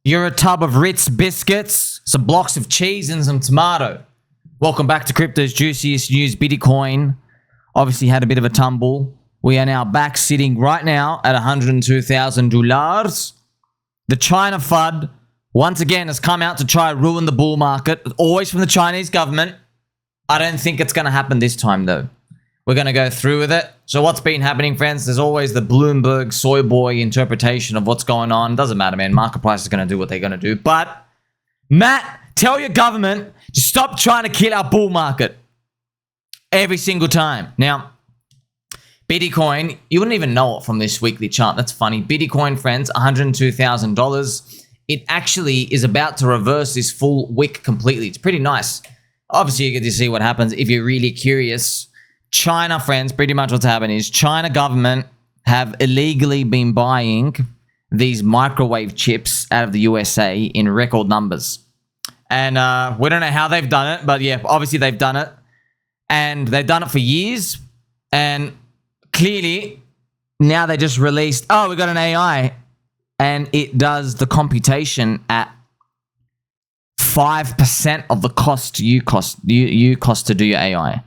You're a tub of Ritz biscuits, some blocks of cheese, and some tomato. Welcome back to Crypto's Juiciest News. Bitcoin obviously had a bit of a tumble. We are now back sitting right now at $102,000. The China FUD once again has come out to try and ruin the bull market, always from the Chinese government. I don't think it's going to happen this time though. We're going to go through with it. So what's been happening, friends? There's always the Bloomberg soy boy interpretation of what's going on. Doesn't matter, man. Market price is going to do what they're going to do. But, Matt, tell your government to stop trying to kill our bull market. Every single time. Now, Bitcoin, you wouldn't even know it from this weekly chart. That's funny. Bitcoin, friends, $102,000. It actually is about to reverse this full wick completely. It's pretty nice. Obviously, you get to see what happens if you're really curious. China, friends, pretty much what's happening is China government have illegally been buying these microwave chips out of the USA in record numbers. And we don't know how they've done it, but yeah, obviously they've done it. And they've done it for years. And clearly, now they just released, oh, we got an AI. And it does the computation at 5% of the cost you cost to do your AI.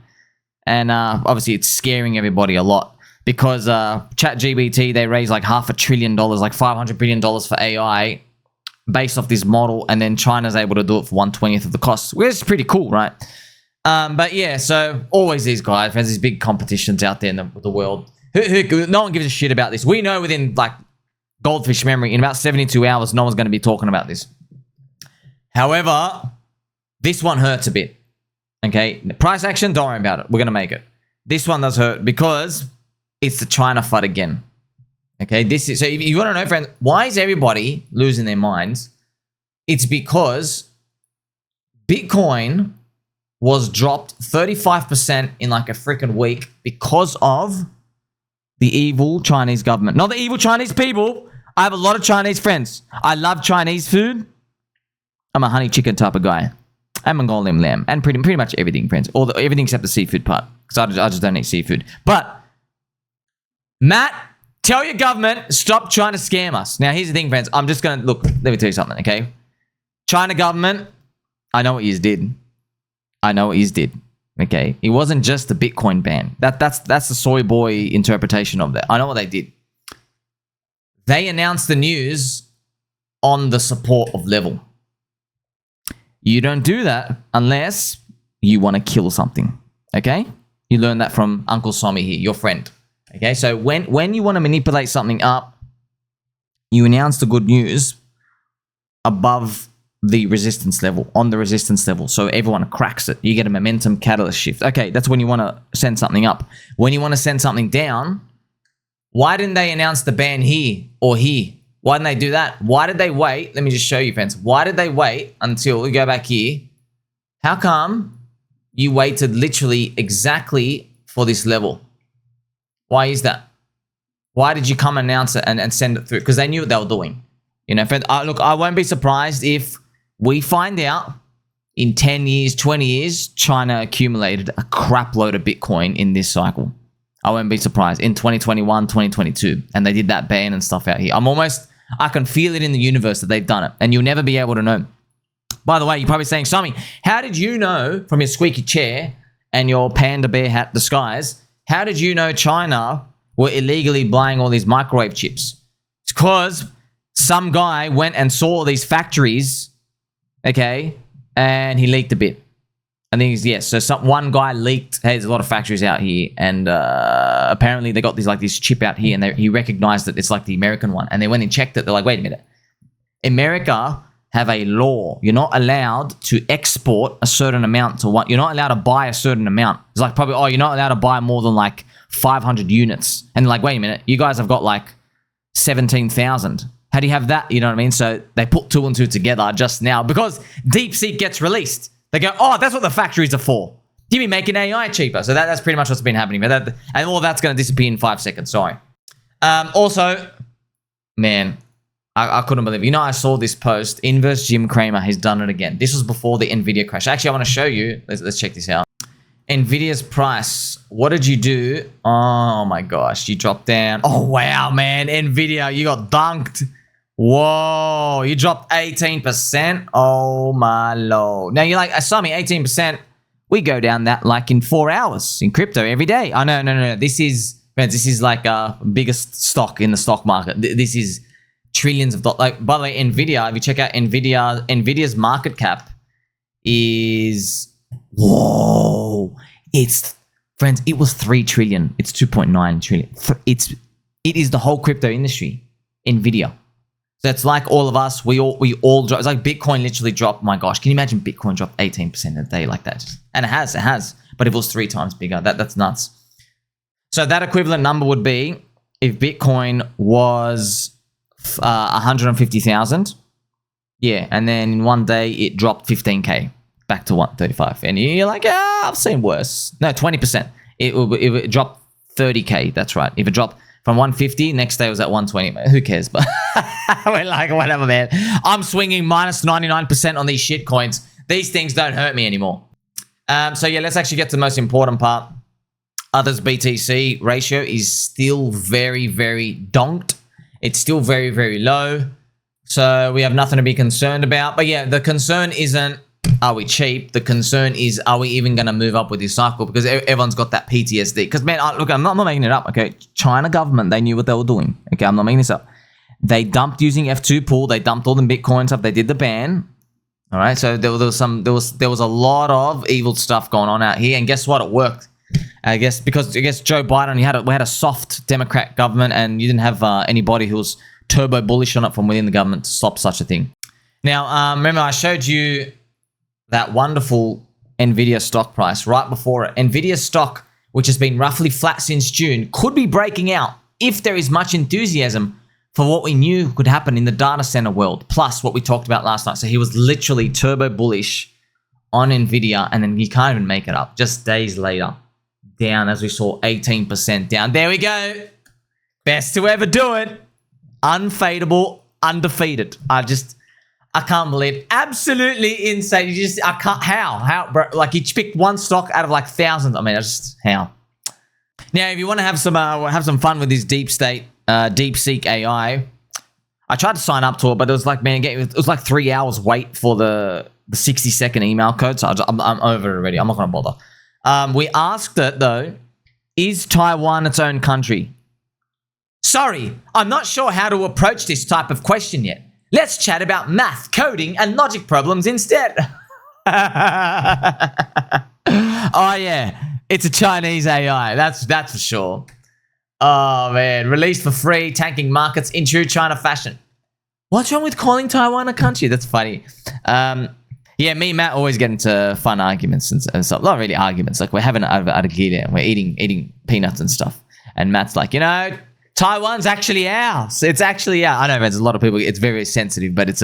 And obviously, it's scaring everybody a lot because ChatGPT, they raised like $500 billion, like $500 billion for AI based off this model. And then China's able to do it for 1/20th of the cost, which is pretty cool, right? But yeah, so always these guys, friends, these big competitions out there in the world. No one gives a shit about this. We know within like goldfish memory, in about 72 hours, no one's going to be talking about this. However, this one hurts a bit. Okay, price action, don't worry about it. We're going to make it. This one does hurt because it's the China FUD again. Okay, this is, so if you want to know, friends, why is everybody losing their minds? It's because Bitcoin was dropped 35% in like a freaking week because of the evil Chinese government. Not the evil Chinese people. I have a lot of Chinese friends. I love Chinese food. I'm a honey chicken type of guy. And Mongolian lamb, and pretty much everything, friends. Everything except the seafood part, because I just don't eat seafood. But, Matt, tell your government, stop trying to scam us. Now, here's the thing, friends. I'm just going to, look, let me tell you something, okay? China government, I know what you did. Okay? It wasn't just the Bitcoin ban. That's the soy boy interpretation of that. I know what they did. They announced the news on the support of level. You don't do that unless you want to kill something, okay? You learn that from Uncle Sommi here, your friend, okay? So when you want to manipulate something up, you announce the good news above the resistance level, on the resistance level, so everyone cracks it. You get a momentum catalyst shift. Okay, that's when you want to send something up. When you want to send something down, why didn't they announce the ban here or here? Why didn't they do that? Why did they wait? Let me just show you, friends. Why did they wait until we go back here? How come you waited literally exactly for this level? Why is that? Why did you come announce it and send it through? Because they knew what they were doing. You know, friends, look, I won't be surprised if we find out in 10 years, 20 years, China accumulated a crap load of Bitcoin in this cycle. I won't be surprised in 2021, 2022. And they did that ban and stuff out here. I can feel it in the universe that they've done it. And you'll never be able to know. By the way, you're probably saying, Sommi, how did you know from your squeaky chair and your panda bear hat disguise, how did you know China were illegally buying all these microwave chips? It's because some guy went and saw these factories, okay, and he leaked a bit. I think so one guy leaked, hey, there's a lot of factories out here, and apparently they got this chip out here, and he recognized that it's like the American one, and they went and checked it. They're like, wait a minute, America have a law. You're not allowed to export a certain amount to one. You're not allowed to buy a certain amount. It's like probably, you're not allowed to buy more than like 500 units. And like, wait a minute, you guys have got like 17,000. How do you have that? You know what I mean? So they put 2 and 2 together just now because DeepSeek gets released. They go, oh, that's what the factories are for. You be making AI cheaper. So that's pretty much what's been happening. And all that's going to disappear in 5 seconds. Sorry. Also, man, I couldn't believe it. You know, I saw this post. Inverse Jim Cramer has done it again. This was before the NVIDIA crash. Actually, I want to show you. Let's check this out. NVIDIA's price. What did you do? Oh, my gosh. You dropped down. Oh, wow, man. NVIDIA, you got dunked. Whoa, you dropped 18%? Oh my lord. Now you're like, Sommi, 18%, we go down that like in 4 hours in crypto every day. Oh, no. This is like biggest stock in the stock market. This is trillions of dollars. Like, by the way, NVIDIA, if you check out NVIDIA's market cap is, whoa, friends, it was 3 trillion. It's 2.9 trillion. It is the whole crypto industry, NVIDIA. So it's like all of us, we all drop. It's like Bitcoin literally dropped. My gosh, can you imagine Bitcoin dropped 18% in a day like that? And it has. But if it was 3 times bigger, that's nuts. So that equivalent number would be if Bitcoin was 150,000. Yeah, and then in one day it dropped 15K back to 135. And you're like, I've seen worse. No, 20%. It dropped 30K. That's right. If it dropped from 150, next day it was at 120. Who cares? But we're like, whatever, man. I'm swinging minus 99% on these shit coins. These things don't hurt me anymore. So yeah, let's actually get to the most important part. Others BTC ratio is still very, very donked. It's still very, very low. So we have nothing to be concerned about. But yeah, the concern isn't, are we cheap? The concern is, are we even going to move up with this cycle? Because everyone's got that PTSD. Because, man, look, I'm not making it up, okay? China government, they knew what they were doing. Okay, I'm not making this up. They dumped using F2 pool. They dumped all the Bitcoin stuff. They did the ban. All right, so there was a lot of evil stuff going on out here. And guess what? It worked. Because Joe Biden, we had a soft Democrat government, and you didn't have anybody who was turbo bullish on it from within the government to stop such a thing. Now, remember I showed you that wonderful NVIDIA stock price right before it. NVIDIA stock, which has been roughly flat since June, could be breaking out if there is much enthusiasm for what we knew could happen in the data center world, plus what we talked about last night. So he was literally turbo bullish on NVIDIA, and then he can't even make it up. Just days later, down, as we saw, 18% down. There we go. Best to ever do it. Unfadable, undefeated. I can't believe it. Absolutely insane. I can't, how, bro? Like, you picked one stock out of like thousands. I mean, how? Now, if you want to have some fun with this DeepSeek AI, I tried to sign up to it, but it was like, man, it was like 3 hours wait for the 60-second email code. So I'm over it already. I'm not going to bother. We asked it though, is Taiwan its own country? Sorry, I'm not sure how to approach this type of question yet. Let's chat about math, coding, and logic problems instead. Oh yeah, it's a Chinese AI. That's for sure. Oh man, released for free, tanking markets in true China fashion. What's wrong with calling Taiwan a country? That's funny. Yeah, me and Matt always get into fun arguments and stuff. Not really arguments. Like, we're having it over at a gear and we're eating peanuts and stuff. And Matt's like, Taiwan's actually ours. It's actually ours. I know there's a lot of people. It's very sensitive, but it's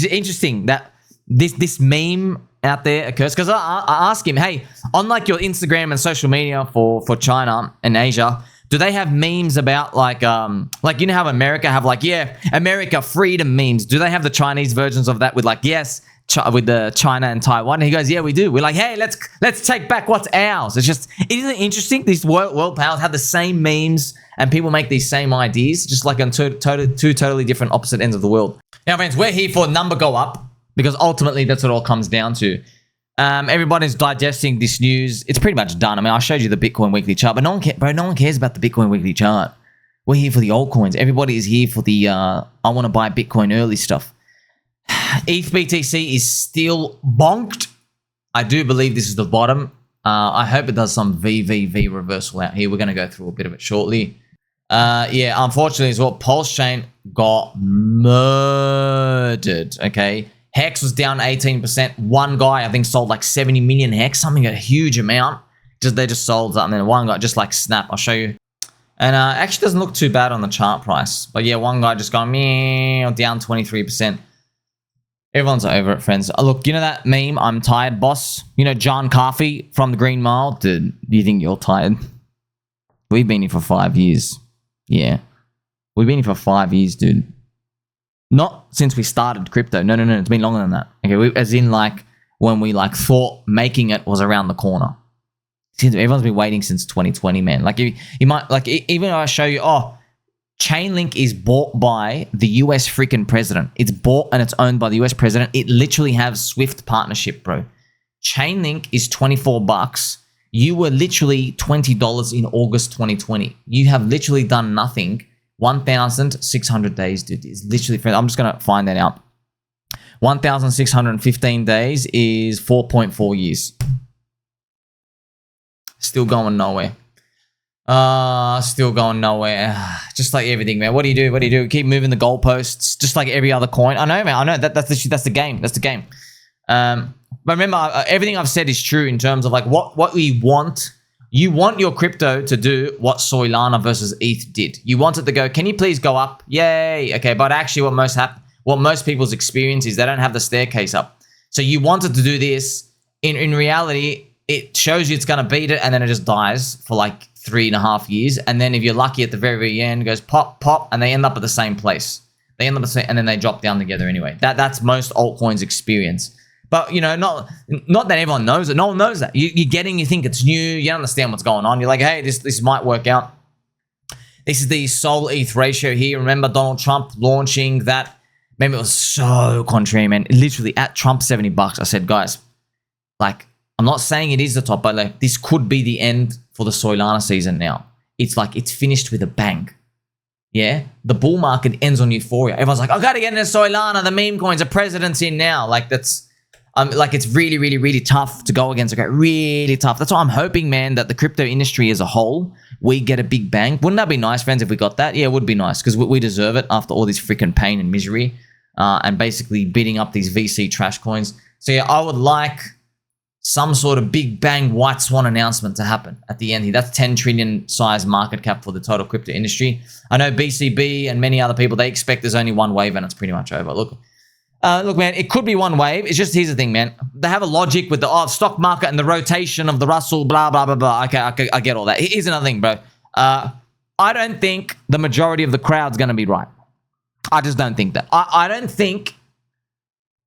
interesting that this meme out there occurs. Because I ask him, hey, on like your Instagram and social media for China and Asia, do they have memes about like you know how America have like, yeah, America freedom memes? Do they have the Chinese versions of that with like, yes, with the China and Taiwan? And he goes, yeah, we do. We're like, hey, let's take back what's ours. Isn't it interesting? These world powers have the same memes and people make these same ideas, just like on two totally different opposite ends of the world. Now, friends, we're here for number go up because ultimately that's what it all comes down to. Everybody's digesting this news. It's pretty much done. I mean, I showed you the Bitcoin weekly chart, but no one cares about the Bitcoin weekly chart. We're here for the altcoins. Everybody is here for the I want to buy Bitcoin early stuff. ETH BTC is still bonked. I do believe this is the bottom. I hope it does some VVV reversal out here. We're going to go through a bit of it shortly. Yeah, unfortunately as well, Pulse Chain got murdered, okay? Hex was down 18%. One guy, I think, sold like 70 million Hex, something a huge amount. They just sold that, and then one guy just like snap. I'll show you. And actually doesn't look too bad on the chart price. But yeah, one guy just gone meow, down 23%. Everyone's over it, friends. Look, you know that meme, I'm tired, boss? You know John Coffey from the Green Mile? Dude, do you think you're tired? We've been here for 5 years. Yeah. We've been here for 5 years, dude. Not since we started crypto. No. It's been longer than that. Okay, as in like when we like thought making it was around the corner. Everyone's been waiting since 2020, man. Like you might like even if I show you, ChainLink is bought by the US freaking president. It's bought and it's owned by the US president. It literally has Swift partnership, bro. ChainLink is $24. You were literally $20 in August 2020. You have literally done nothing. 1,600 days, dude. It's literally, I'm just going to find that out. 1,615 days is 4.4 years. Still going nowhere. Still going nowhere. Just like everything, man. What do you do? What do you do? Keep moving the goalposts, just like every other coin. I know, man. I know that's the game. That's the game. But remember, everything I've said is true in terms of like what we want. You want your crypto to do what Solana versus ETH did. You want it to go, can you please go up? Yay. Okay, but actually what most people's experience is they don't have the staircase up. So you want it to do this. In reality, it shows you it's going to beat it and then it just dies for like 3.5 years. And then if you're lucky at the very, very end, it goes pop, pop, and they end up at the same place. They end up at the same, and then they drop down together anyway. That's most altcoins experience. But, you know, not that everyone knows it. No one knows that. You're getting, you think it's new. You don't understand what's going on. You're like, hey, this might work out. This is the Sol ETH ratio here. Remember Donald Trump launching that? Maybe it was so contrary, man. Literally at Trump $70, I said, guys, like, I'm not saying it is the top, but like, this could be the end for the Solana season now. It's like, it's finished with a bang. Yeah? The bull market ends on euphoria. Everyone's like, I got to get into Solana. The meme coins, the president's in now. Like, that's... like it's really, really, really tough to go against. Okay, really tough. That's why I'm hoping, man, that the crypto industry as a whole, we get a big bang. Wouldn't that be nice, friends, if we got that? Yeah, it would be nice because we deserve it after all this freaking pain and misery and basically beating up these VC trash coins. So yeah, I would like some sort of big bang white swan announcement to happen at the end here. That's 10 trillion size market cap for the total crypto industry. I know BCB and many other people, they expect there's only one wave and it's pretty much over. Look, man, it could be one wave. It's just, here's the thing, man. They have a logic with the stock market and the rotation of the Russell, blah, blah, blah, blah. Okay, I get all that. Here's another thing, bro. I don't think the majority of the crowd's going to be right. I just don't think that. I don't think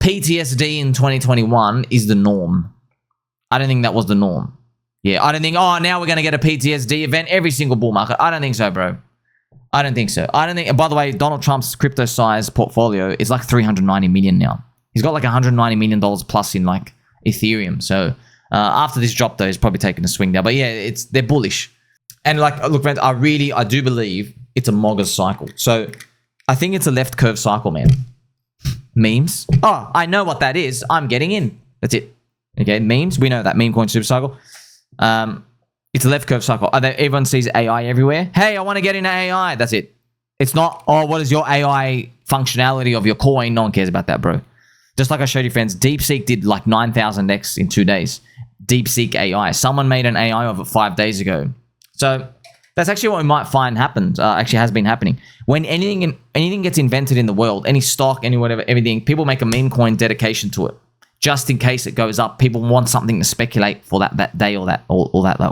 PTSD in 2021 is the norm. I don't think that was the norm. Yeah, I don't think, oh, now we're going to get a PTSD event every single bull market. I don't think so, bro. I don't think so. I don't think, by the way, Donald Trump's crypto size portfolio is like 390 million now. He's got like $190 million plus in like Ethereum. So after this drop though, he's probably taking a swing there. But yeah, they're bullish. And like, look, friends, I do believe it's a Moggers cycle. So I think it's a left curve cycle, man. Memes. Oh, I know what that is. I'm getting in. That's it. Okay, memes. We know that meme coin super cycle. It's a left curve cycle. Everyone sees AI everywhere. Hey, I want to get into AI. That's it. It's not, oh, what is your AI functionality of your coin? No one cares about that, bro. Just like I showed you, friends, DeepSeek did like 9,000x in 2 days. DeepSeek AI. Someone made an AI of it 5 days ago. So that's actually what we might find happens. Actually has been happening. When anything gets invented in the world, any stock, any whatever, everything, people make a meme coin dedication to it. Just in case it goes up, people want something to speculate for that day or that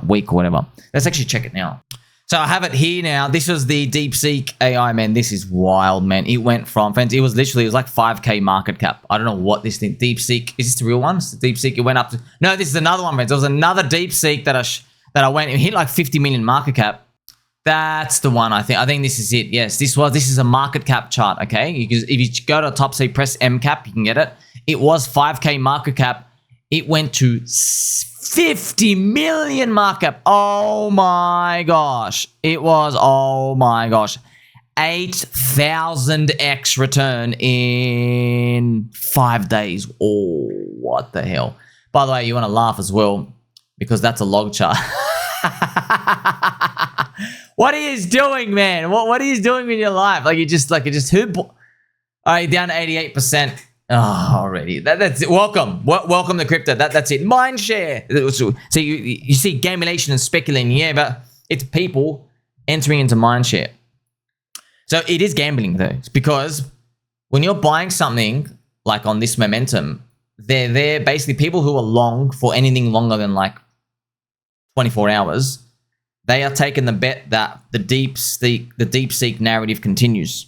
week or whatever. Let's actually check it now. So I have it here now. This was the DeepSeek AI, man. This is wild, man. It went from, friends, it was like 5K market cap. I don't know what this thing, DeepSeek, is this the real one? It's the DeepSeek, it went up to, no, this is another one, friends. There was another DeepSeek that I went, it hit like 50 million market cap. That's the one, I think. I think this is it. Yes, this is a market cap chart, okay? Because if you go to the top, say press M cap, you can get it. It was 5K market cap. It went to 50 million market cap. Oh my gosh. It was, oh my gosh. 8,000x return in 5 days. Oh, what the hell. By the way, you want to laugh as well because that's a log chart. What are you doing, man? What are you doing with your life? Like, who? All right, down to 88%. Oh, already. That's it. Welcome to crypto. That's it. Mindshare. So you see gamulation and speculating, yeah, but it's people entering into mindshare. So it is gambling though. It's because when you're buying something like on this momentum, they're basically people who are long for anything longer than like 24 hours. They are taking the bet that the DeepSeek narrative continues.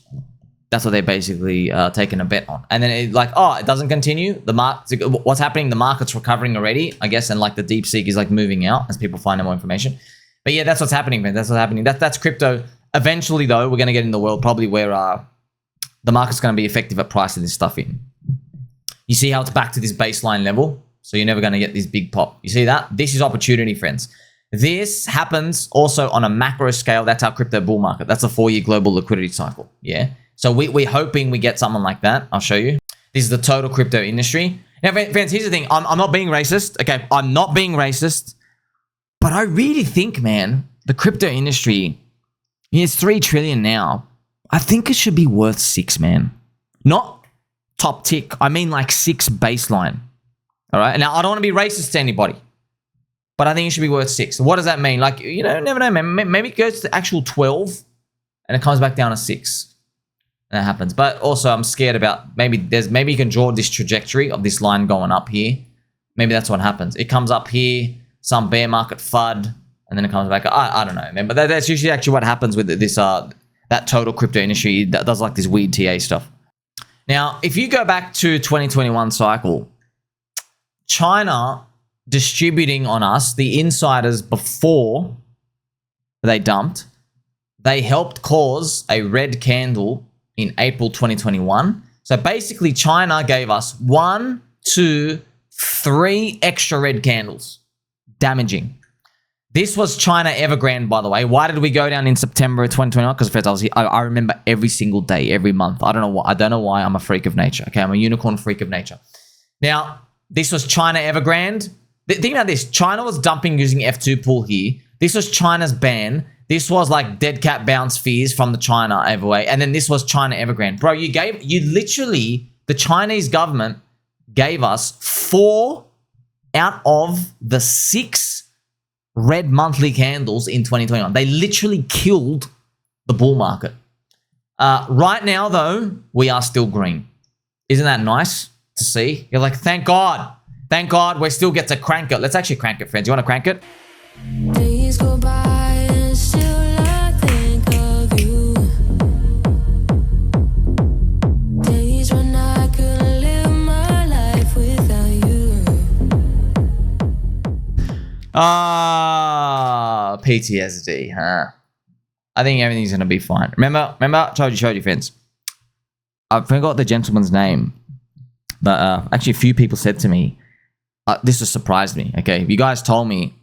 That's what they're basically taking a bet on. And then it doesn't continue. What's happening? The market's recovering already, I guess, and like the DeepSeek is like moving out as people find out more information. But yeah, that's what's happening, man. That's what's happening. That's crypto. Eventually, though, we're going to get in the world probably where the market's going to be effective at pricing this stuff in. You see how it's back to this baseline level? So you're never going to get this big pop. You see that? This is opportunity, friends. This happens also on a macro scale. That's our crypto bull market. That's a 4-year global liquidity cycle. Yeah. So we're hoping we get something like that. I'll show you. This is the total crypto industry. Now, friends, here's the thing. I'm not being racist. Okay, I'm not being racist. But I really think, man, the crypto industry, it's 3 trillion now. I think it should be worth 6, man. Not top tick. I mean like 6 baseline. All right. Now, I don't want to be racist to anybody, but I think it should be worth 6. What does that mean? Like, you know, never know, man. Maybe it goes to the actual 12 and it comes back down to 6. And that happens. But also, I'm scared about maybe you can draw this trajectory of this line going up here. Maybe that's what happens. It comes up here, some bear market FUD, and then it comes back. I don't know, man. But that's usually actually what happens with this that total crypto industry that does like this weird TA stuff. Now, if you go back to 2021 cycle, China distributing on us, the insiders before they dumped, they helped cause a red candle in April 2021. So basically, China gave us 1, 2, 3 extra red candles. Damaging. This was China Evergrande, by the way. Why did we go down in September 2021? Because friends, I remember every single day, every month. I don't know why. I'm a freak of nature. Okay, I'm a unicorn freak of nature. Now, this was China Evergrande. Think about this. China was dumping using F2 pool here. This was China's ban. This was like dead cat bounce fees from the China overway. And then this was China Evergrande. Bro, the Chinese government gave us 4 out of the 6 red monthly candles in 2021. They literally killed the bull market. Right now, though, we are still green. Isn't that nice to see? You're like, thank God. Thank God we still get to crank it. Let's actually crank it, friends. You want to crank it? Days go by and still I think of you. Days when I couldn't live my life without you. PTSD, huh? I think everything's going to be fine. Remember, I told you, friends. I forgot the gentleman's name. But actually, a few people said to me, this has surprised me, okay? You guys told me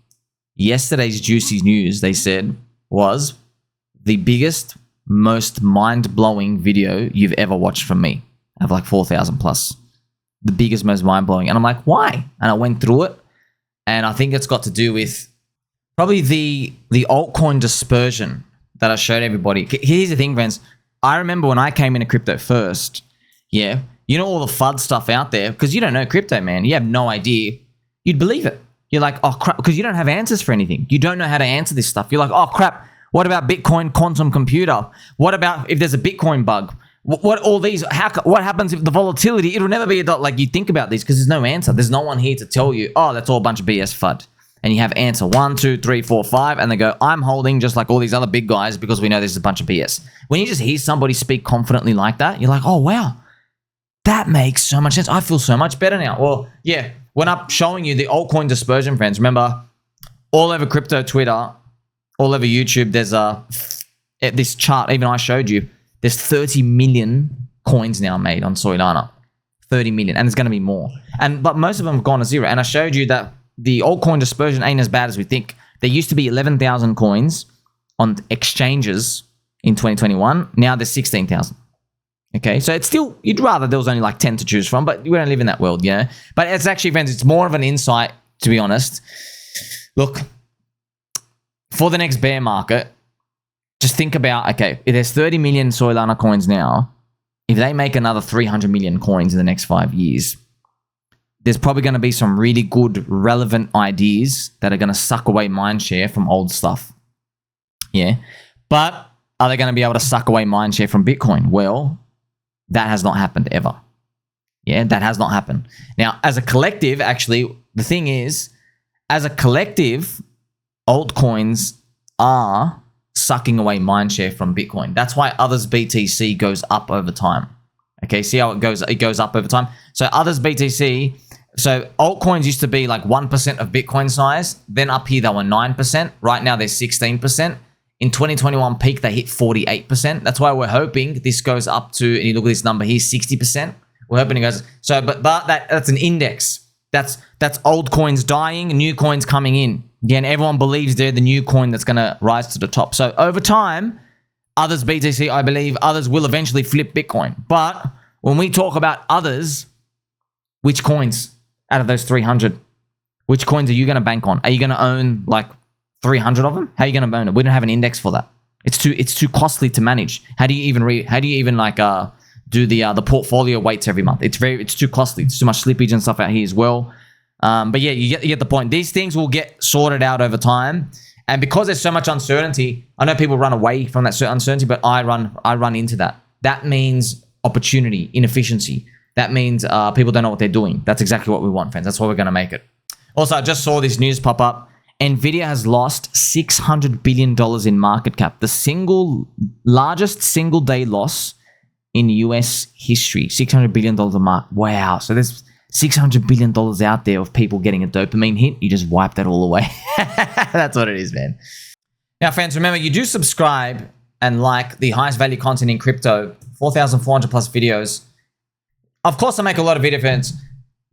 yesterday's juicy news, they said, was the biggest, most mind-blowing video you've ever watched from me. I have like 4,000 plus. The biggest, most mind-blowing. And I'm like, why? And I went through it. And I think it's got to do with probably the altcoin dispersion that I showed everybody. Here's the thing, friends. I remember when I came into crypto first, yeah, you know all the FUD stuff out there, because you don't know crypto, man. You have no idea. You'd believe it. You're like, oh, crap, because you don't have answers for anything. You don't know how to answer this stuff. You're like, oh, crap, what about Bitcoin quantum computer? What about if there's a Bitcoin bug? What all these, what happens if the volatility, it'll never be like you think about these because there's no answer. There's no one here to tell you, oh, that's all a bunch of BS FUD. And you have answer 1, 2, 3, 4, 5, and they go, I'm holding just like all these other big guys because we know this is a bunch of BS. When you just hear somebody speak confidently like that, you're like, oh, wow. That makes so much sense. I feel so much better now. Well, yeah, when I'm showing you the altcoin dispersion, friends, remember, all over crypto Twitter, all over YouTube, there's this chart, even I showed you, there's 30 million coins now made on Solana. 30 million, and there's going to be more. But most of them have gone to zero. And I showed you that the altcoin dispersion ain't as bad as we think. There used to be 11,000 coins on exchanges in 2021. Now there's 16,000. Okay, so it's still, you'd rather there was only like 10 to choose from, but we don't live in that world, yeah? But it's actually, friends, it's more of an insight, to be honest. Look, for the next bear market, just think about, okay, if there's 30 million Solana coins now, if they make another 300 million coins in the next 5 years, there's probably going to be some really good, relevant ideas that are going to suck away mindshare from old stuff. Yeah, but are they going to be able to suck away mindshare from Bitcoin? Well, that has not happened ever. Yeah, that has not happened. Now, as a collective, actually, the thing is, as a collective, altcoins are sucking away mindshare from Bitcoin. That's why others BTC goes up over time. Okay, see how it goes? It goes up over time. So others BTC, so altcoins used to be like 1% of Bitcoin size. Then up here, they were 9%. Right now, they're 16%. In 2021 peak, they hit 48%. That's why we're hoping this goes up to, and you look at this number here, 60%. We're hoping it goes, so, but that's an index. That's old coins dying, new coins coming in. Again, everyone believes they're the new coin that's going to rise to the top. So over time, others, BTC, I believe, others will eventually flip Bitcoin. But when we talk about others, which coins out of those 300, which coins are you going to bank on? Are you going to own like 300 of them? How are you going to own it? We don't have an index for that. It's too costly to manage. How do you even do the portfolio weights every month? It's too costly. It's too much slippage and stuff out here as well. But yeah, you get the point. These things will get sorted out over time. And because there's so much uncertainty, I know people run away from that uncertainty, but I run into that. That means opportunity, inefficiency. That means people don't know what they're doing. That's exactly what we want, friends. That's why we're going to make it. Also, I just saw this news pop up. NVIDIA has lost $600 billion in market cap. The largest single day loss in US history. $600 billion mark. Wow. So there's $600 billion out there of people getting a dopamine hit. You just wipe that all away. That's what it is, man. Now, friends, remember, you do subscribe and like the highest value content in crypto. 4,400 plus videos. Of course, I make a lot of video, friends.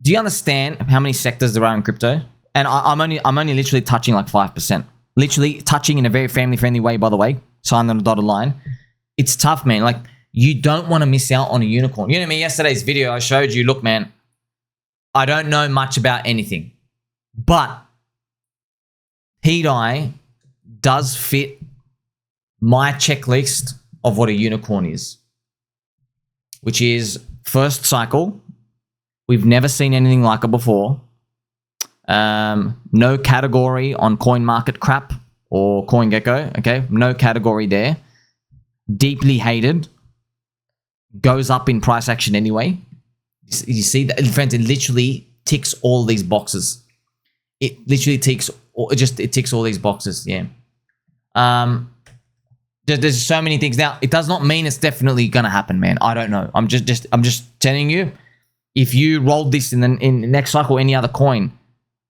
Do you understand how many sectors there are in crypto? And I'm only literally touching like 5%. Literally touching in a very family-friendly way, by the way. Signed on the dotted line. It's tough, man. Like, you don't want to miss out on a unicorn. You know what I mean? Yesterday's video, I showed you, look, man, I don't know much about anything. But PDI does fit my checklist of what a unicorn is. Which is first cycle. We've never seen anything like it before. No category on CoinMarketCap or CoinGecko. Okay, no category there. Deeply hated. Goes up in price action anyway. You see that, friends? It literally ticks all these boxes. It literally ticks. It ticks all these boxes. Yeah. There's so many things. Now, it does not mean it's definitely gonna happen, man. I don't know. I'm just telling you. If you rolled this in the next cycle, any other coin,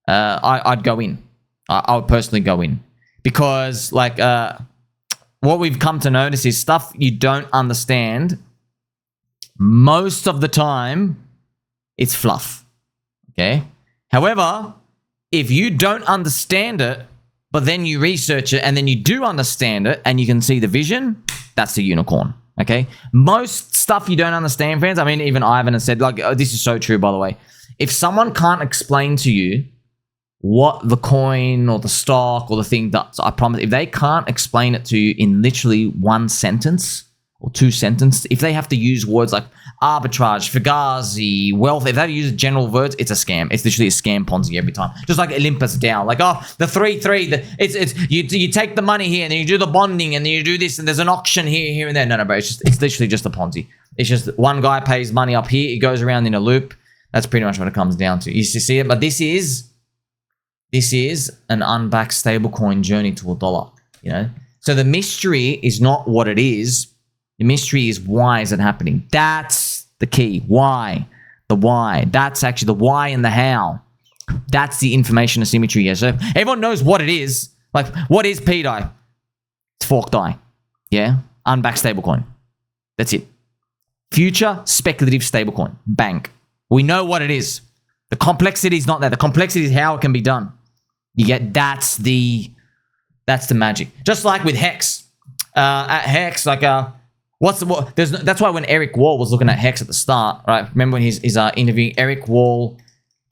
I'd go in. I would personally go in because, like, what we've come to notice is stuff you don't understand. Most of the time, it's fluff. Okay. However, if you don't understand it, but then you research it and then you do understand it and you can see the vision, that's a unicorn. Okay. Most stuff you don't understand, friends. I mean, even Ivan has said, like, oh, this is so true, by the way. If someone can't explain to you what the coin or the stock or the thing does, I promise, if they can't explain it to you in literally one sentence or two sentences, if they have to use words like arbitrage, fugazi, wealth, if they use general words, it's a scam. It's literally a scam Ponzi every time. Just like Olympus down. Like, oh, the 3-3, you take the money here and then you do the bonding and then you do this and there's an auction here and there. No, bro, it's literally just a Ponzi. It's just one guy pays money up here, it goes around in a loop. That's pretty much what it comes down to. You see it? But this is an unbacked stablecoin journey to $1, you know? So the mystery is not what it is. The mystery is why is it happening? That's the key. Why? The why. That's actually the why and the how. That's the information asymmetry here. So everyone knows what it is. Like, what is PDI? It's forked DAI. Yeah? Unbacked stablecoin. That's it. Future speculative stablecoin. Bank. We know what it is. The complexity is not there. The complexity is how it can be done. You get that's the magic. Just like with Hex. At Hex, like that's why when Eric Wall was looking at Hex at the start, right? Remember when he's interviewing Eric Wall,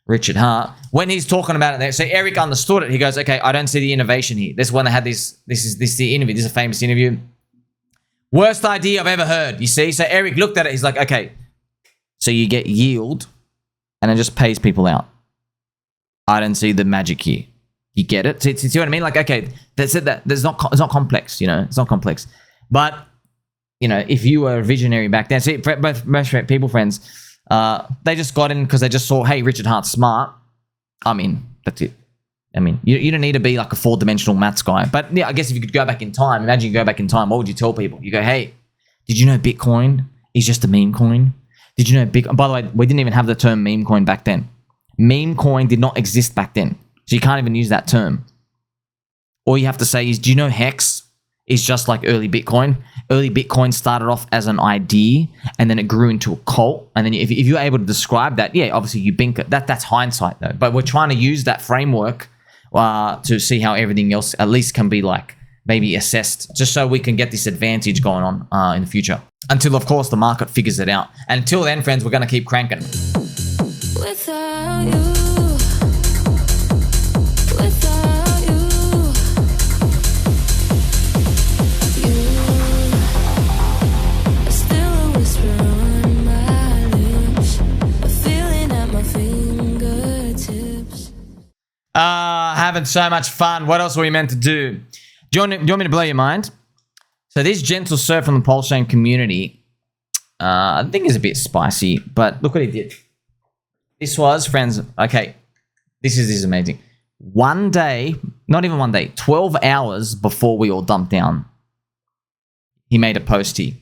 Richard Hart, when he's talking about it there. So Eric understood it. He goes, okay, I don't see the innovation here. This is when they had this is the interview. This is a famous interview. Worst idea I've ever heard. You see? So Eric looked at it. He's like, okay, so you get yield and it just pays people out. I don't see the magic here. You get it? See what I mean? Like, okay, that's it. It's not complex, you know? It's not complex. But, you know, if you were a visionary back then, see, most people, friends, they just got in because they just saw, hey, Richard Hart's smart. I mean, that's it. I mean, you don't need to be like a 4-dimensional maths guy. But yeah, I guess if you could go back in time, imagine you go back in time, what would you tell people? You go, hey, did you know Bitcoin is just a meme coin? Did you know Bitcoin? By the way, we didn't even have the term meme coin back then. Meme coin did not exist back then. So you can't even use that term. All you have to say is, do you know Hex is just like early Bitcoin. Early Bitcoin started off as an idea, and then it grew into a cult. And then if you're able to describe that, yeah, obviously you bink it. That's hindsight though. But we're trying to use that framework to see how everything else at least can be like maybe assessed, just so we can get this advantage going on in the future. Until, of course, the market figures it out. And until then, friends, we're going to keep cranking. Without you, without you, you are still a whisper on my lips, a feeling at my fingertips. Having so much fun. What else were we meant to do? Do you want me to blow your mind? So this gentle sir from the Pulse Chain community, I think is a bit spicy, but look what he did. This was, friends, okay, this is amazing. One day, not even one day, 12 hours before we all dumped down, he made a post here.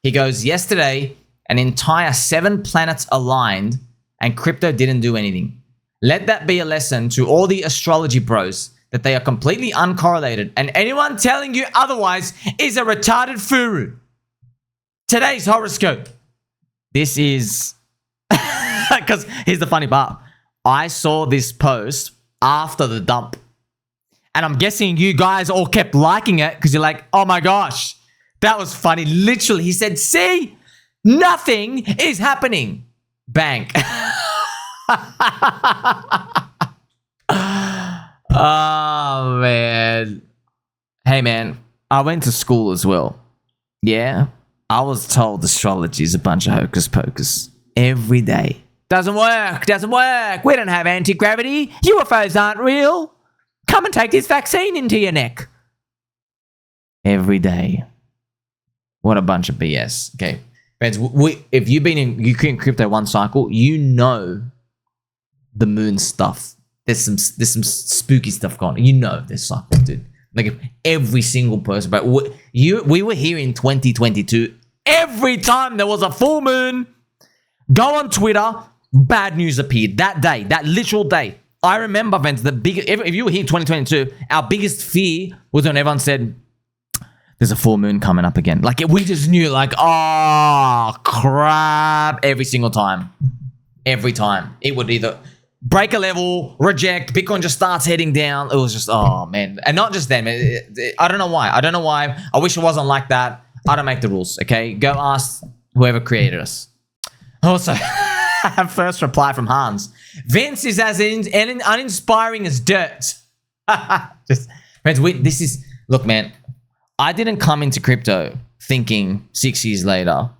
He goes, yesterday, an entire 7 planets aligned and crypto didn't do anything. Let that be a lesson to all the astrology bros that they are completely uncorrelated, and anyone telling you otherwise is a retarded furu. Today's horoscope. This is... Because here's the funny part. I saw this post after the dump. And I'm guessing you guys all kept liking it because you're like, oh my gosh, that was funny. Literally, he said, see, nothing is happening. Bang. Oh, man. Hey, man, I went to school as well. Yeah, I was told astrology is a bunch of hocus pocus every day. Doesn't work. Doesn't work. We don't have anti-gravity. UFOs aren't real. Come and take this vaccine into your neck. Every day. What a bunch of BS. Okay, friends, if you've been in crypto one cycle, you know the moon stuff. There's some spooky stuff going on. You know this cycle, dude. Like every single person. But we were here in 2022. Every time there was a full moon, go on Twitter, bad news appeared that day, that literal day. I remember, friends, if you were here in 2022, our biggest fear was when everyone said, there's a full moon coming up again. Like, we just knew, like, oh, crap, every single time. Every time. It would either break a level, reject, Bitcoin just starts heading down. It was just, oh, man. And not just them. I don't know why. I wish it wasn't like that. I don't make the rules, okay? Go ask whoever created us. Also, first reply from Hans. Vince is as uninspiring as dirt. Just, friends, look, man, I didn't come into crypto thinking 6 years later,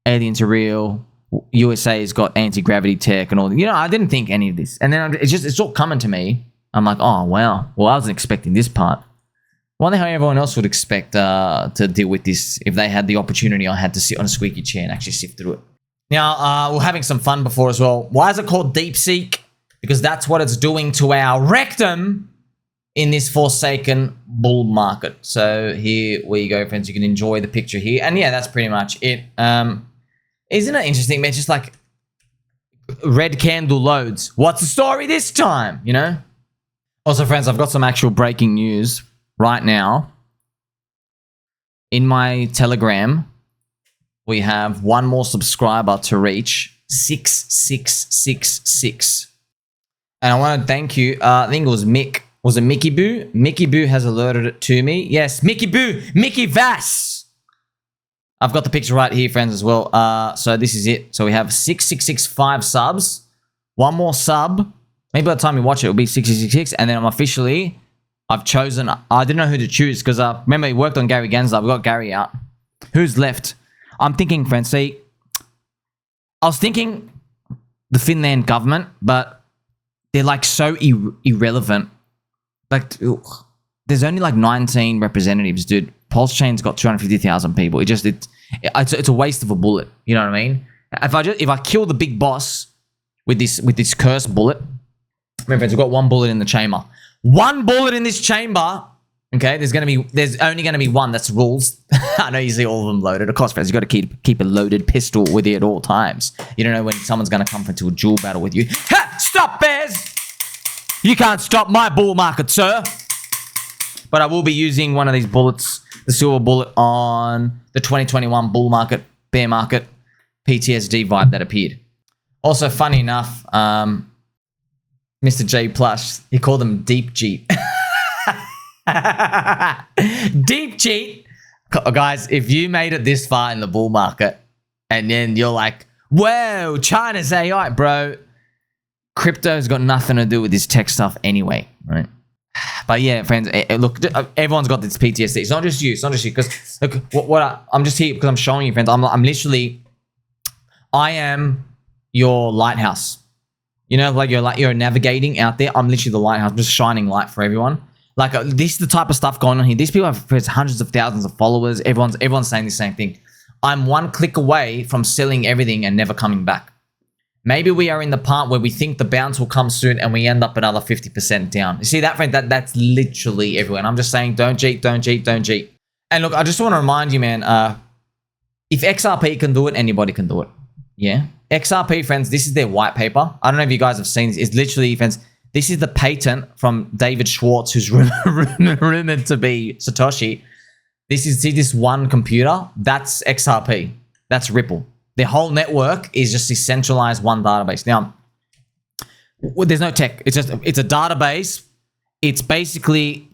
aliens are real, USA's got anti-gravity tech and all that. You know, I didn't think any of this. And then it's all coming to me. I'm like, oh, wow. Well, I wasn't expecting this part. I wonder how everyone else would expect to deal with this if they had the opportunity I had to sit on a squeaky chair and actually sift through it. Now, we're having some fun before as well. Why is it called DeepSeek? Because that's what it's doing to our rectum in this forsaken bull market. So here we go, friends. You can enjoy the picture here. And yeah, that's pretty much it. Isn't it interesting, man? Just like red candle loads. What's the story this time, you know? Also, friends, I've got some actual breaking news right now. In my Telegram, we have one more subscriber to reach 6666. And I want to thank you. I think it was Mick. Was it Mickey Boo? Mickey Boo has alerted it to me. Yes, Mickey Boo. Mickey Vass. I've got the picture right here, friends, as well. So this is it. So we have 6665 subs. One more sub. Maybe by the time you watch it, it'll be 6666. And then I've chosen. I didn't know who to choose because remember, he worked on Gary Gensler. We've got Gary out. Who's left? I'm thinking, friends, see, I was thinking the Finland government, but they're like so irrelevant. Like, there's only like 19 representatives, dude. Pulse Chain's got 250,000 people. It's a waste of a bullet. You know what I mean? If I kill the big boss with this cursed bullet, remember, friends, we've got one bullet in the chamber. One bullet in this chamber. Okay, there's only gonna be one. That's rules. I know you see all of them loaded. Of course, friends, you got to keep a loaded pistol with you at all times. You don't know when someone's gonna come into a duel battle with you. Ha! Stop, bears! You can't stop my bull market, sir. but I will be using one of these bullets, the silver bullet, on the 2021 bull market, bear market, PTSD vibe that appeared. Also, funny enough, Mr. J Plush, he called them Deep Jeet. Deep Jeet. Guys, if you made it this far in the bull market and then you're like, whoa, China's AI, bro, crypto's got nothing to do with this tech stuff anyway, right? But yeah, friends, look, everyone's got this PTSD. It's not just you. It's not just you. Because look, I'm just here because I'm showing you, friends. I'm literally, I am your lighthouse. You know, like you're navigating out there. I'm literally the lighthouse, just shining light for everyone. Like this is the type of stuff going on here. These people have hundreds of thousands of followers. Everyone's saying the same thing. I'm one click away from selling everything and never coming back. Maybe we are in the part where we think the bounce will come soon and we end up another 50% down. You see that, friend? That's literally everywhere. And I'm just saying, don't cheat, don't cheat, don't cheat. And look, I just want to remind you, man, if XRP can do it, anybody can do it. Yeah? XRP, friends, this is their white paper. I don't know if you guys have seen this. It's literally, friends, this is the patent from David Schwartz, who's rumored to be Satoshi. See this one computer? That's XRP. That's Ripple. Their whole network is just this centralized one database. Now, there's no tech. It's a database. It's basically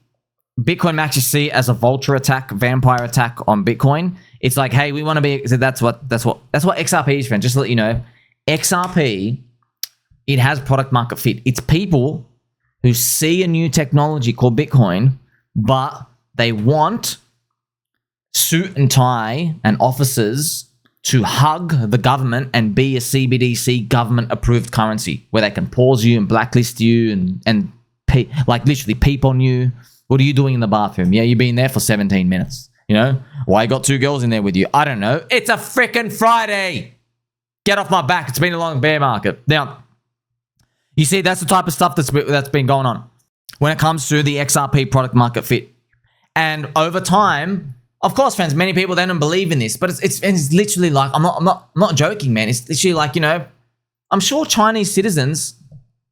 Bitcoin Max you see as a vulture attack, vampire attack on Bitcoin. It's like, hey, we want to be. So that's what XRP is, friend. Just to let you know, XRP, it has product market fit. It's people who see a new technology called Bitcoin, but they want suit and tie and officers to hug the government and be a CBDC government-approved currency where they can pause you and blacklist you and pay, like literally peep on you. What are you doing in the bathroom? Yeah, you've been there for 17 minutes. You know? Why you got two girls in there with you? I don't know. It's a freaking Friday. Get off my back. It's been a long bear market. Now, you see, that's the type of stuff that's been going on when it comes to the XRP product market fit. And over time, of course, friends, many people, they don't believe in this, but it's literally like, I'm not joking, man. It's literally like, you know, I'm sure Chinese citizens,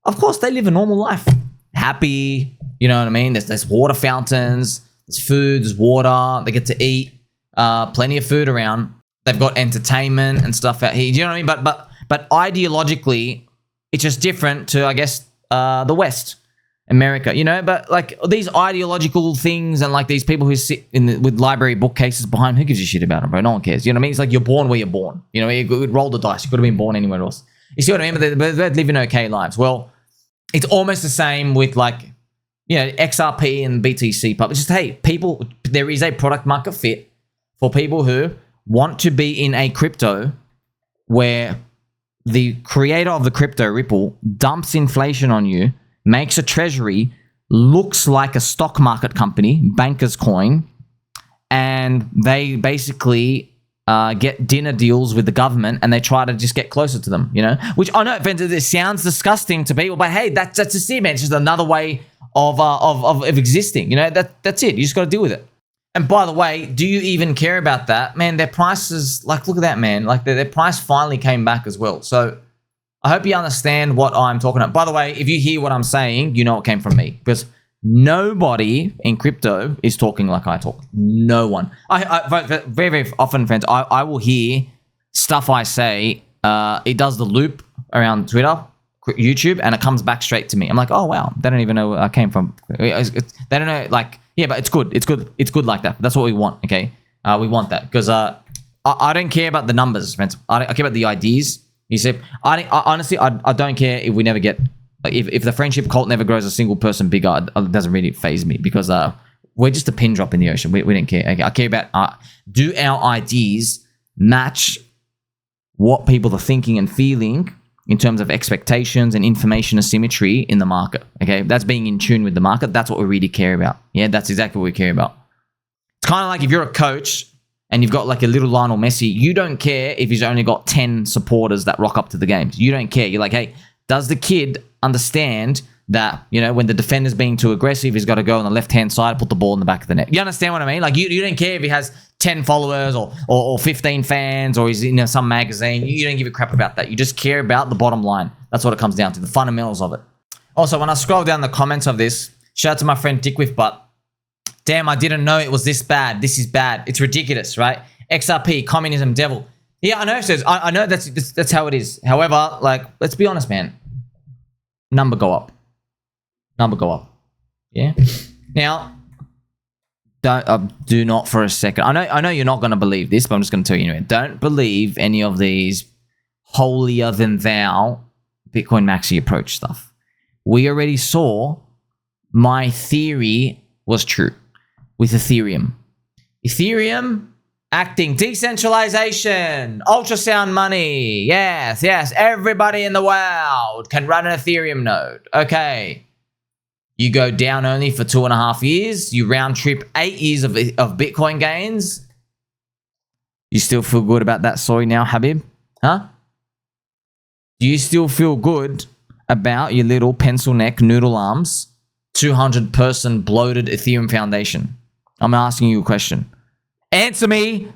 of course, they live a normal life. Happy, you know what I mean? There's water fountains, there's food, there's water, they get to eat, plenty of food around. They've got entertainment and stuff out here. Do you know what I mean? But ideologically, it's just different to, I guess, the West. America, you know, but like these ideological things and like these people who sit with library bookcases behind, who gives a shit about them, bro? No one cares. You know what I mean? It's like you're born where you're born. You know, you could roll the dice. You could have been born anywhere else. You see what I mean? But they're living okay lives. Well, it's almost the same with like, you know, XRP and BTC. But just, hey, people, there is a product market fit for people who want to be in a crypto where the creator of the crypto, Ripple, dumps inflation on you, makes a treasury, looks like a stock market company, Banker's Coin, and they basically get dinner deals with the government and they try to just get closer to them, you know? Which I know, it sounds disgusting to people, but hey, that's just it, man. It's just another way of existing, you know? That's it. You just got to deal with it. And by the way, do you even care about that? Man, their prices, like, look at that, man. Like, their price finally came back as well. So I hope you understand what I'm talking about. By the way, if you hear what I'm saying, you know it came from me. Because nobody in crypto is talking like I talk. No one. I very, very often, friends, I will hear stuff I say. It does the loop around Twitter, YouTube, and it comes back straight to me. I'm like, oh, wow. They don't even know where I came from. They don't know, like, yeah, but it's good. It's good. It's good like that. That's what we want, okay? We want that. Because I don't care about the numbers, friends. I care about the ideas. You see, honestly, I don't care if we never get, like, if the friendship cult never grows a single person bigger, it doesn't really faze me because we're just a pin drop in the ocean. We don't care. Okay, I care about do our ideas match what people are thinking and feeling in terms of expectations and information asymmetry in the market. Okay, that's being in tune with the market. That's what we really care about. Yeah, that's exactly what we care about. It's kind of like if you're a coach and you've got like a little Lionel Messi, you don't care if he's only got 10 supporters that rock up to the games. You don't care. You're like, hey, does the kid understand that, you know, when the defender's being too aggressive, he's got to go on the left-hand side, put the ball in the back of the net. You understand what I mean? Like, you don't care if he has 10 followers or 15 fans or he's in some magazine. You don't give a crap about that. You just care about the bottom line. That's what it comes down to, the fundamentals of it. Also, when I scroll down the comments of this, shout out to my friend DickWifButtt. Damn, I didn't know it was this bad. This is bad. It's ridiculous, right? XRP, communism, devil. Yeah, I know. I know that's how it is. However, like, let's be honest, man. Number go up. Number go up. Yeah. Now, do not for a second. I know you're not going to believe this, but I'm just going to tell you anyway. Don't believe any of these holier than thou Bitcoin maxi approach stuff. We already saw my theory was true with Ethereum. Ethereum acting decentralization, ultrasound money. Yes, everybody in the world can run an Ethereum node. Okay. You go down only for 2.5 years. You round trip 8 years of Bitcoin gains. You still feel good about that story now, Habib? Huh? Do you still feel good about your little pencil neck noodle arms 200-person bloated Ethereum foundation? I'm asking you a question. Answer me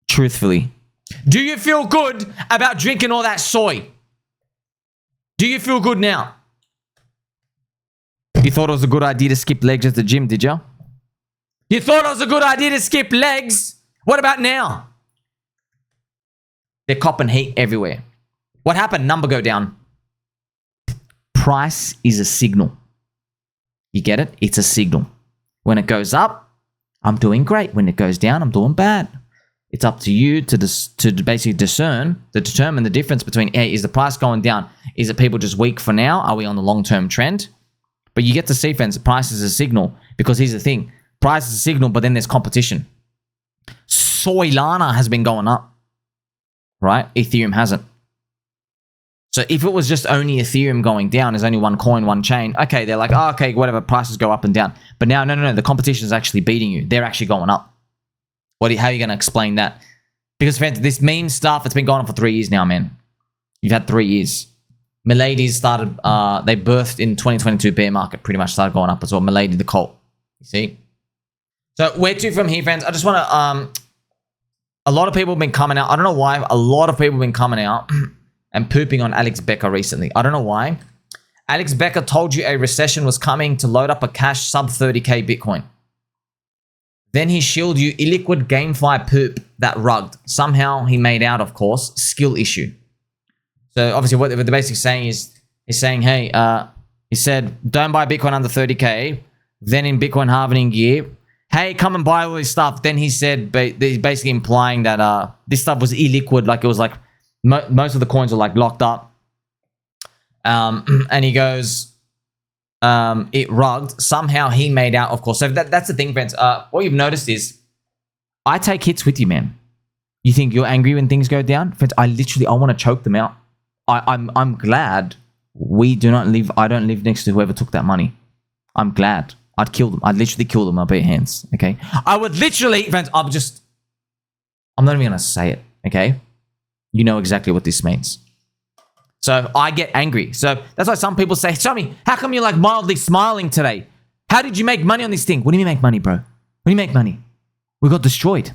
truthfully. Do you feel good about drinking all that soy? Do you feel good now? You thought it was a good idea to skip legs at the gym, did you? You thought it was a good idea to skip legs? What about now? They're copping heat everywhere. What happened? Number go down. Price is a signal. You get it? It's a signal. When it goes up, I'm doing great. When it goes down, I'm doing bad. It's up to you to basically determine the difference between, hey, is the price going down? Is it people just weak for now? Are we on the long-term trend? But you get to see, friends, price is a signal. Because here's the thing. Price is a signal, but then there's competition. Solana has been going up. Right? Ethereum hasn't. So if it was just only Ethereum going down, there's only one coin, one chain. Okay, they're like, oh, okay, whatever, prices go up and down. But now, no, the competition is actually beating you. They're actually going up. How are you going to explain that? Because, friends, this meme stuff, it's been going on for 3 years now, man. You've had 3 years. Miladies started, they birthed in 2022 bear market, pretty much started going up as well. Milady the cult. You see? So where to from here, friends? I just want to, a lot of people have been coming out. I don't know why. A lot of people have been coming out and pooping on Alex Becker recently. I don't know why. Alex Becker told you a recession was coming to load up a cash sub 30K Bitcoin. Then he shilled you illiquid GameFi poop that rugged. Somehow he made out, of course, skill issue. So obviously what they're basically saying is, he's saying, hey, he said, don't buy Bitcoin under 30K. Then in Bitcoin halving year, hey, come and buy all this stuff. Then he said, he's basically implying that this stuff was illiquid. Like it was like, most of the coins are like locked up. And he goes, it rugged. Somehow he made out, of course. So that's the thing, friends. What you've noticed is I take hits with you, man. You think you're angry when things go down? Friends, I want to choke them out. I'm glad I don't live next to whoever took that money. I'm glad. I'd kill them. I'd literally kill them. I'll bare hands. Okay. I would literally, friends, I'm not even going to say it. Okay. You know exactly what this means. So I get angry. So that's why some people say, Sommi, how come you're like mildly smiling today? How did you make money on this thing? What do you mean make money, bro? What do you make money? We got destroyed.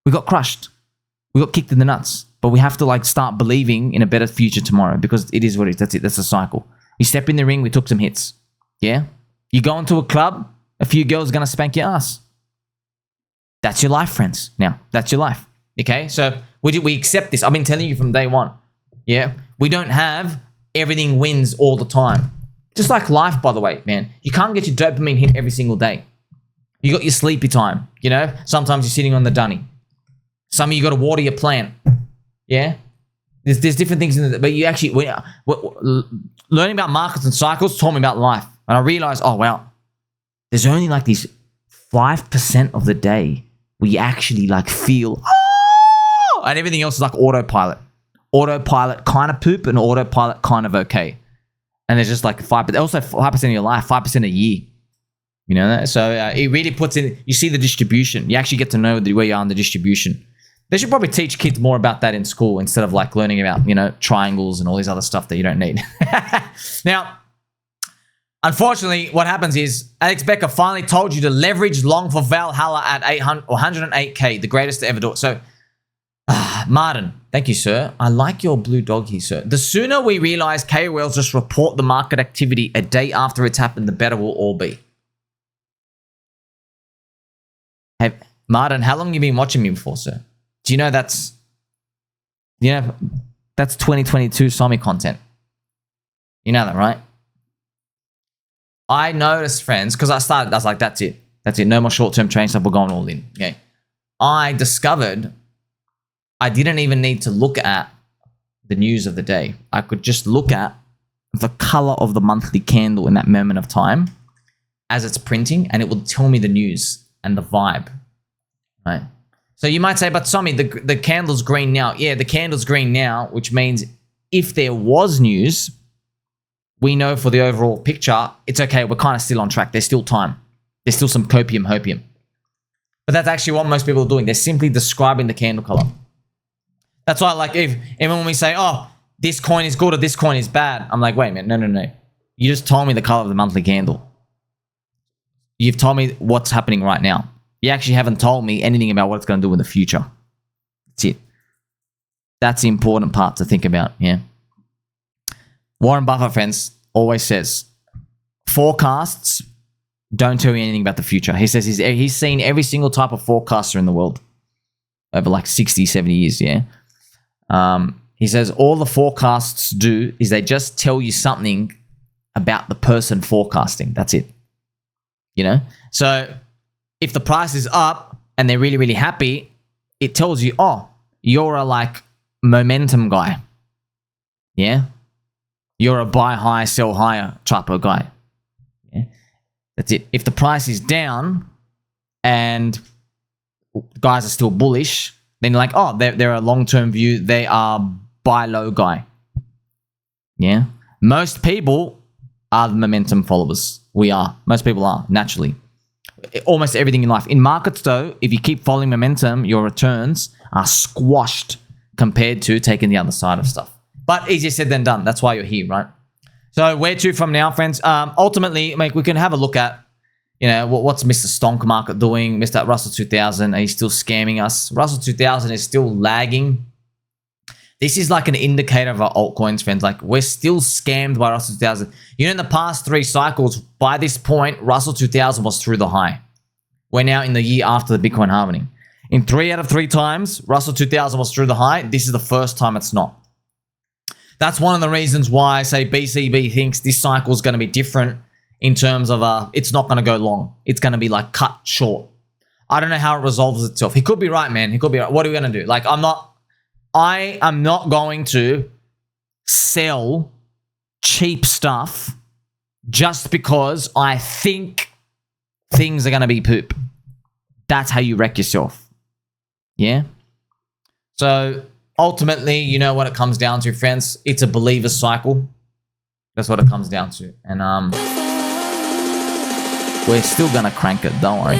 We got crushed. We got kicked in the nuts. But we have to like start believing in a better future tomorrow because it is what it is. That's it. That's the cycle. You step in the ring, we took some hits. Yeah? You go into a club, a few girls are going to spank your ass. That's your life, friends. Now, that's your life. Okay? So we accept this. I've been telling you from day one. Yeah? We don't have everything wins all the time. Just like life, by the way, man. You can't get your dopamine hit every single day. You got your sleepy time, you know? Sometimes you're sitting on the dunny. Some of you got to water your plant. Yeah? There's different things in it, but you actually, learning about markets and cycles taught me about life. And I realized, oh, wow, there's only like these 5% of the day where you actually like feel, oh, and everything else is like autopilot. Autopilot kind of poop and autopilot kind of okay. And there's just like 5%, also 5% of your life, 5% a year. You know that? So it really puts in, you see the distribution. You actually get to know where you are in the distribution. They should probably teach kids more about that in school instead of like learning about, you know, triangles and all these other stuff that you don't need. Now, unfortunately, what happens is Alex Becker finally told you to leverage long for Valhalla at 108K, the greatest to ever do it. So, Martin, thank you, sir. I like your blue dog here, sir. The sooner we realize KOLs just report the market activity a day after it's happened, the better we'll all be. Hey, Martin, how long have you been watching me before, sir? Do you know that's 2022 Sommi content? You know that, right? I noticed, friends, because I was like, that's it. That's it. No more short-term trading stuff. We're going all in. Okay. I discovered I didn't even need to look at the news of the day. I could just look at the color of the monthly candle in that moment of time as it's printing, and it will tell me the news and the vibe, right? So you might say, but Sommi, the candle's green now. Yeah, the candle's green now, which means if there was news, we know for the overall picture, it's okay. We're kind of still on track. There's still time. There's still some copium, hopium. But that's actually what most people are doing. They're simply describing the candle color. That's why, like, even when we say, oh, this coin is good or this coin is bad, I'm like, wait a minute, no. You just told me the color of the monthly candle. You've told me what's happening right now. You actually haven't told me anything about what it's going to do in the future. That's it. That's the important part to think about, yeah. Warren Buffett, friends, always says, forecasts don't tell you anything about the future. He says he's seen every single type of forecaster in the world over like 60, 70 years, yeah. He says all the forecasts do is they just tell you something about the person forecasting. That's it. You know? So if the price is up and they're really, really happy, it tells you, oh, you're a like momentum guy. Yeah? You're a buy high, sell higher type of guy. Yeah? That's it. If the price is down and guys are still bullish, then you're like, oh, they're a long-term view. They are buy low guy. Yeah? Most people are the momentum followers. We are. Most people are, naturally. Almost everything in life. In markets, though, if you keep following momentum, your returns are squashed compared to taking the other side of stuff. But easier said than done. That's why you're here, right? So where to from now, friends? Ultimately, mate, we can have a look at, you know, what's Mr. Stonk Market doing? Mr. Russell 2000, are you still scamming us? Russell 2000 is still lagging. This is like an indicator of our altcoins, friends. Like, we're still scammed by Russell 2000. You know, in the past 3 cycles, by this point, Russell 2000 was through the high. We're now in the year after the Bitcoin halving. In 3 out of 3 times, Russell 2000 was through the high. This is the first time it's not. That's one of the reasons why I say BCB thinks this cycle is going to be different in terms of it's not going to go long. It's going to be like cut short. I don't know how it resolves itself. He could be right, man. He could be right. What are we going to do? Like, I am not going to sell cheap stuff just because I think things are going to be poop. That's how you wreck yourself. Yeah? So ultimately, you know what it comes down to, friends. It's a believer's cycle. That's what it comes down to. And we're still going to crank it. Don't worry.